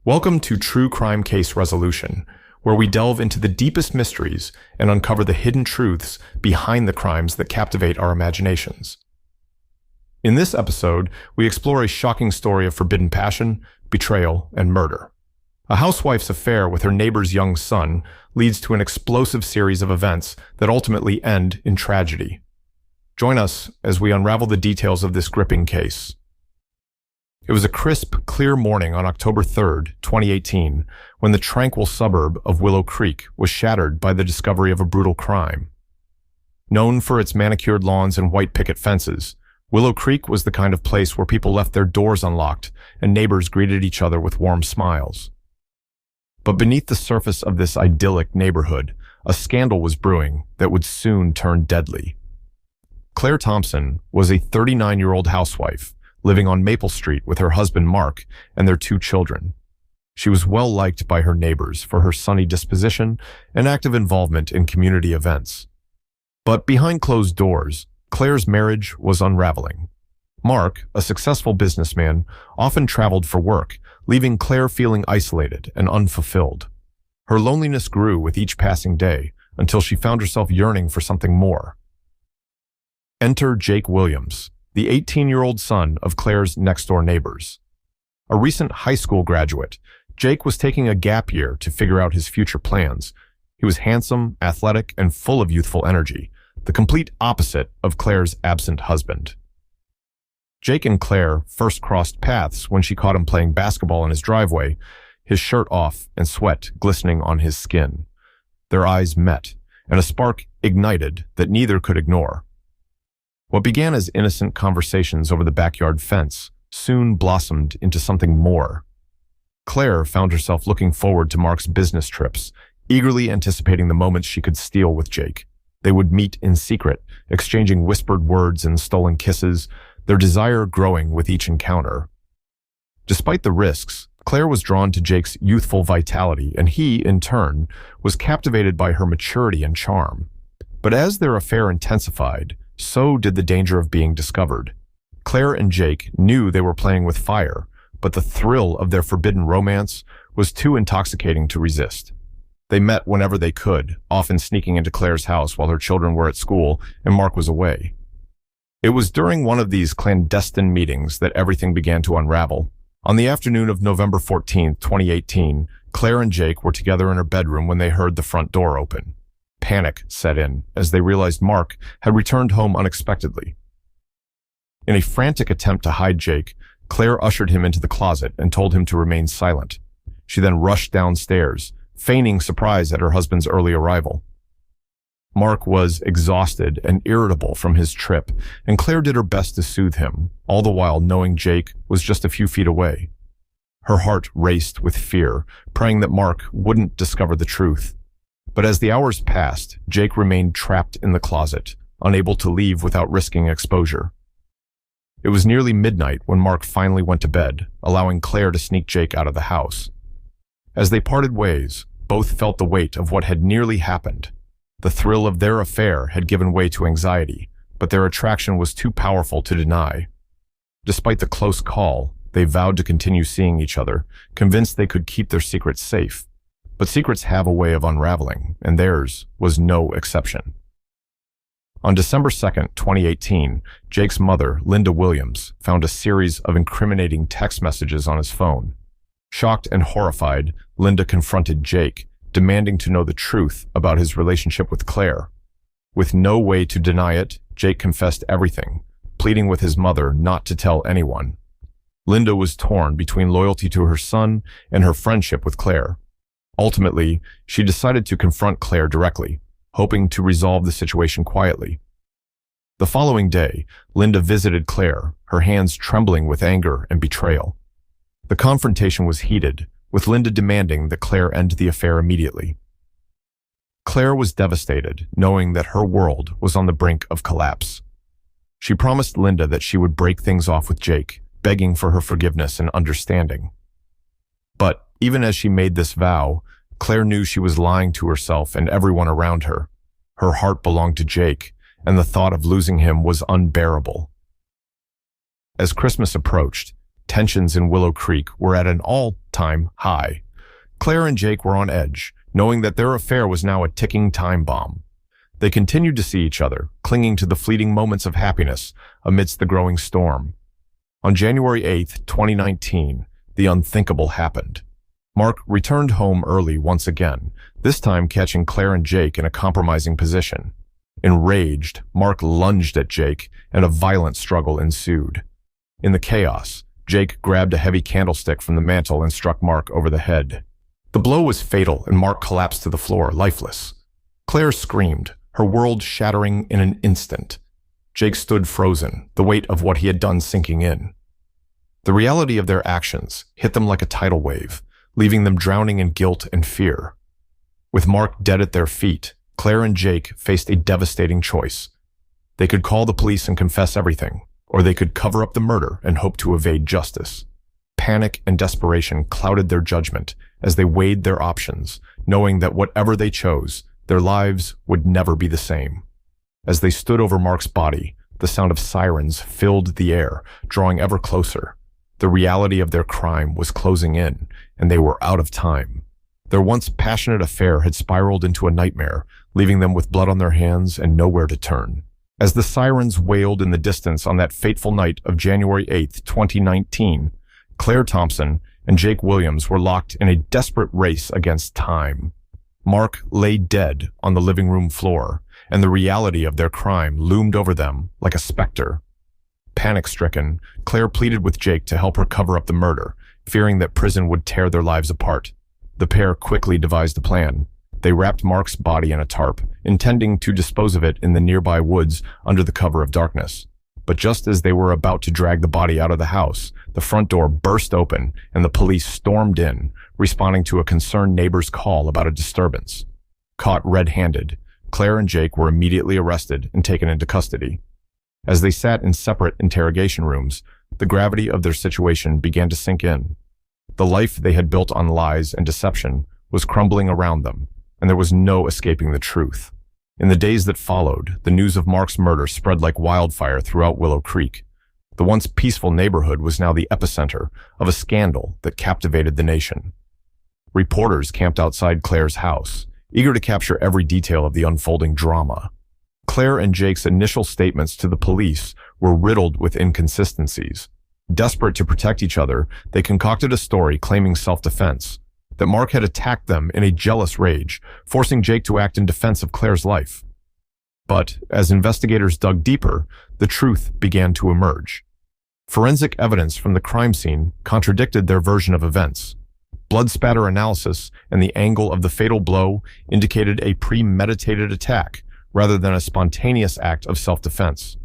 Welcome to True Crime Case Resolution, where we delve into the deepest mysteries and uncover the hidden truths behind the crimes that captivate our imaginations. In this episode, we explore a shocking story of forbidden passion, betrayal, and murder. A housewife's affair with her neighbor's young son leads to an explosive series of events that ultimately end in tragedy. Join us as we unravel the details of this gripping case. It was a crisp, clear morning on October 3rd, 2018, when the tranquil suburb of Willow Creek was shattered by the discovery of a brutal crime. Known for its manicured lawns and white picket fences, Willow Creek was the kind of place where people left their doors unlocked and neighbors greeted each other with warm smiles. But beneath the surface of this idyllic neighborhood, a scandal was brewing that would soon turn deadly. Claire Thompson was a 39-year-old housewife living on Maple Street with her husband Mark and their two children. She was well liked by her neighbors for her sunny disposition and active involvement in community events. But behind closed doors, Claire's marriage was unraveling. Mark, a successful businessman, often traveled for work, leaving Claire feeling isolated and unfulfilled. Her loneliness grew with each passing day until she found herself yearning for something more. Enter Jake Williams, the 18-year-old son of Claire's next-door neighbors. A recent high school graduate, Jake was taking a gap year to figure out his future plans. He was handsome, athletic, and full of youthful energy, the complete opposite of Claire's absent husband. Jake and Claire first crossed paths when she caught him playing basketball in his driveway, his shirt off and sweat glistening on his skin. Their eyes met, and a spark ignited that neither could ignore. What began as innocent conversations over the backyard fence soon blossomed into something more. Claire found herself looking forward to Mark's business trips, eagerly anticipating the moments she could steal with Jake. They would meet in secret, exchanging whispered words and stolen kisses, their desire growing with each encounter. Despite the risks, Claire was drawn to Jake's youthful vitality, and he, in turn, was captivated by her maturity and charm. But as their affair intensified, so did the danger of being discovered. Claire and Jake knew they were playing with fire, but the thrill of their forbidden romance was too intoxicating to resist. They met whenever they could, often sneaking into Claire's house while her children were at school and Mark was away. It was during one of these clandestine meetings that everything began to unravel. On the afternoon of November 14, 2018, Claire and Jake were together in her bedroom when they heard the front door open. Panic set in as they realized Mark had returned home unexpectedly. In a frantic attempt to hide Jake, Claire ushered him into the closet and told him to remain silent. She then rushed downstairs, feigning surprise at her husband's early arrival. Mark was exhausted and irritable from his trip, and Claire did her best to soothe him, all the while knowing Jake was just a few feet away. Her heart raced with fear, praying that Mark wouldn't discover the truth. But as the hours passed, Jake remained trapped in the closet, unable to leave without risking exposure. It was nearly midnight when Mark finally went to bed, allowing Claire to sneak Jake out of the house. As they parted ways, both felt the weight of what had nearly happened. The thrill of their affair had given way to anxiety, but their attraction was too powerful to deny. Despite the close call, they vowed to continue seeing each other, convinced they could keep their secrets safe. But secrets have a way of unraveling, and theirs was no exception. On December 2nd, 2018, Jake's mother, Linda Williams, found a series of incriminating text messages on his phone. Shocked and horrified, Linda confronted Jake, demanding to know the truth about his relationship with Claire. With no way to deny it, Jake confessed everything, pleading with his mother not to tell anyone. Linda was torn between loyalty to her son and her friendship with Claire. Ultimately, she decided to confront Claire directly, hoping to resolve the situation quietly. The following day, Linda visited Claire, her hands trembling with anger and betrayal. The confrontation was heated, with Linda demanding that Claire end the affair immediately. Claire was devastated, knowing that her world was on the brink of collapse. She promised Linda that she would break things off with Jake, begging for her forgiveness and understanding. But even as she made this vow, Claire knew she was lying to herself and everyone around her. Her heart belonged to Jake, and the thought of losing him was unbearable. As Christmas approached, tensions in Willow Creek were at an all-time high. Claire and Jake were on edge, knowing that their affair was now a ticking time bomb. They continued to see each other, clinging to the fleeting moments of happiness amidst the growing storm. On January 8, 2019, the unthinkable happened. Mark returned home early once again, this time catching Claire and Jake in a compromising position. Enraged, Mark lunged at Jake, and a violent struggle ensued. In the chaos, Jake grabbed a heavy candlestick from the mantel and struck Mark over the head. The blow was fatal, and Mark collapsed to the floor, lifeless. Claire screamed, her world shattering in an instant. Jake stood frozen, the weight of what he had done sinking in. The reality of their actions hit them like a tidal wave, leaving them drowning in guilt and fear. With Mark dead at their feet, Claire and Jake faced a devastating choice. They could call the police and confess everything, or they could cover up the murder and hope to evade justice. Panic and desperation clouded their judgment as they weighed their options, knowing that whatever they chose, their lives would never be the same. As they stood over Mark's body, the sound of sirens filled the air, drawing ever closer. The reality of their crime was closing in, and they were out of time. Their once passionate affair had spiraled into a nightmare, leaving them with blood on their hands and nowhere to turn. As the sirens wailed in the distance on that fateful night of January 8, 2019, Claire Thompson and Jake Williams were locked in a desperate race against time. Mark lay dead on the living room floor, and the reality of their crime loomed over them like a specter. Panic-stricken, Claire pleaded with Jake to help her cover up the murder, fearing that prison would tear their lives apart. The pair quickly devised a plan. They wrapped Mark's body in a tarp, intending to dispose of it in the nearby woods under the cover of darkness. But just as they were about to drag the body out of the house, the front door burst open and the police stormed in, responding to a concerned neighbor's call about a disturbance. Caught red-handed, Claire and Jake were immediately arrested and taken into custody. As they sat in separate interrogation rooms, the gravity of their situation began to sink in. The life they had built on lies and deception was crumbling around them, and there was no escaping the truth. In the days that followed, the news of Mark's murder spread like wildfire throughout Willow Creek. The once peaceful neighborhood was now the epicenter of a scandal that captivated the nation. Reporters camped outside Claire's house, eager to capture every detail of the unfolding drama. Claire and Jake's initial statements to the police were riddled with inconsistencies. Desperate to protect each other, they concocted a story claiming self-defense, that Mark had attacked them in a jealous rage, forcing Jake to act in defense of Claire's life. But as investigators dug deeper, the truth began to emerge. Forensic evidence from the crime scene contradicted their version of events. Blood spatter analysis and the angle of the fatal blow indicated a premeditated attack rather than a spontaneous act of self-defense.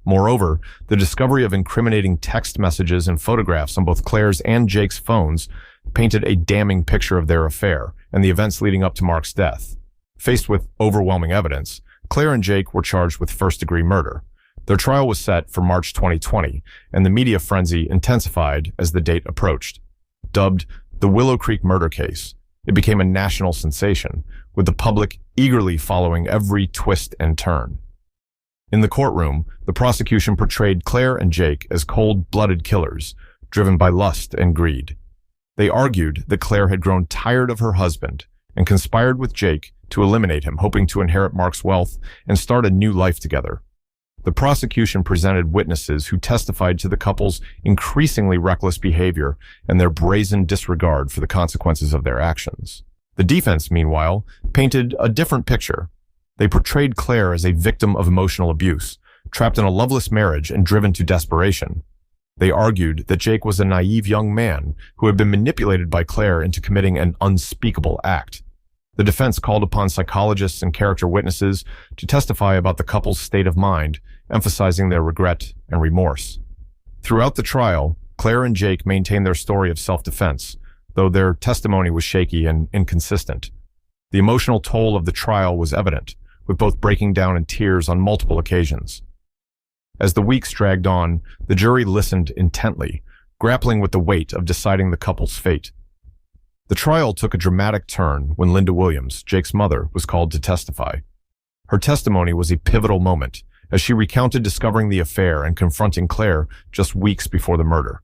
Moreover, the discovery of incriminating text messages and photographs on both Claire's and Jake's phones painted a damning picture of their affair and the events leading up to Mark's death. Faced with overwhelming evidence, Claire and Jake were charged with first-degree murder. Their trial was set for March 2020, and the media frenzy intensified as the date approached. Dubbed the Willow Creek murder case, it became a national sensation, with the public eagerly following every twist and turn. In the courtroom, the prosecution portrayed Claire and Jake as cold-blooded killers, driven by lust and greed. They argued that Claire had grown tired of her husband and conspired with Jake to eliminate him, hoping to inherit Mark's wealth and start a new life together. The prosecution presented witnesses who testified to the couple's increasingly reckless behavior and their brazen disregard for the consequences of their actions. The defense, meanwhile, painted a different picture. They portrayed Claire as a victim of emotional abuse, trapped in a loveless marriage and driven to desperation. They argued that Jake was a naive young man who had been manipulated by Claire into committing an unspeakable act. The defense called upon psychologists and character witnesses to testify about the couple's state of mind, emphasizing their regret and remorse. Throughout the trial, Claire and Jake maintained their story of self-defense, though their testimony was shaky and inconsistent. The emotional toll of the trial was evident, with both breaking down in tears on multiple occasions. As the weeks dragged on, the jury listened intently, grappling with the weight of deciding the couple's fate. The trial took a dramatic turn when Linda Williams, Jake's mother, was called to testify. Her testimony was a pivotal moment, as she recounted discovering the affair and confronting Claire just weeks before the murder.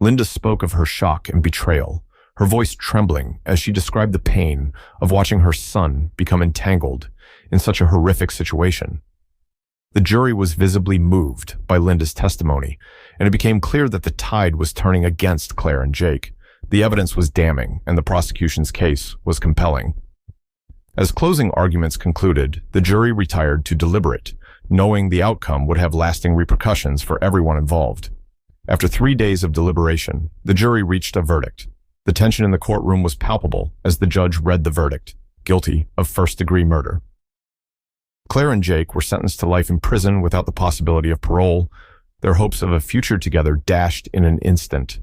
Linda spoke of her shock and betrayal, her voice trembling as she described the pain of watching her son become entangled in such a horrific situation. The jury was visibly moved by Linda's testimony, and it became clear that the tide was turning against Claire and Jake. The evidence was damning, and the prosecution's case was compelling. As closing arguments concluded, the jury retired to deliberate, knowing the outcome would have lasting repercussions for everyone involved. After 3 days of deliberation, the jury reached a verdict. The tension in the courtroom was palpable as the judge read the verdict, guilty of first-degree murder. Claire and Jake were sentenced to life in prison without the possibility of parole, their hopes of a future together dashed in an instant.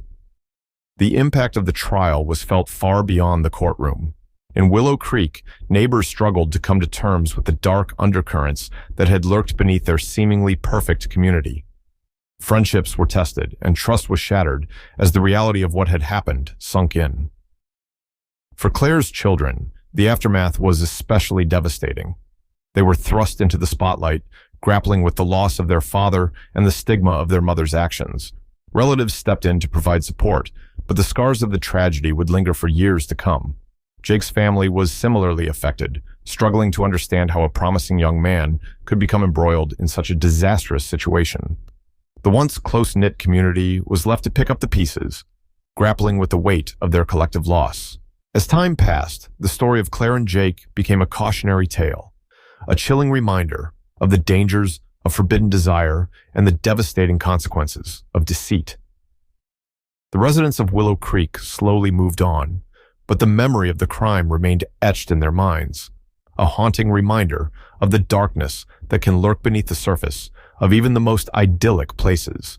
The impact of the trial was felt far beyond the courtroom. In Willow Creek, neighbors struggled to come to terms with the dark undercurrents that had lurked beneath their seemingly perfect community. Friendships were tested, and trust was shattered as the reality of what had happened sunk in. For Claire's children, the aftermath was especially devastating. They were thrust into the spotlight, grappling with the loss of their father and the stigma of their mother's actions. Relatives stepped in to provide support, but the scars of the tragedy would linger for years to come. Jake's family was similarly affected, struggling to understand how a promising young man could become embroiled in such a disastrous situation. The once close-knit community was left to pick up the pieces, grappling with the weight of their collective loss. As time passed, the story of Claire and Jake became a cautionary tale, a chilling reminder of the dangers of forbidden desire and the devastating consequences of deceit. The residents of Willow Creek slowly moved on, but the memory of the crime remained etched in their minds, a haunting reminder of the darkness that can lurk beneath the surface of even the most idyllic places.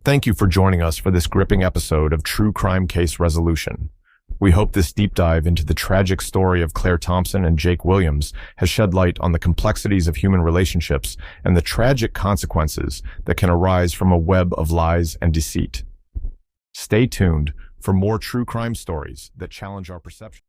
Thank you for joining us for this gripping episode of True Crime Case Resolution. We hope this deep dive into the tragic story of Claire Thompson and Jake Williams has shed light on the complexities of human relationships and the tragic consequences that can arise from a web of lies and deceit. Stay tuned for more true crime stories that challenge our perception.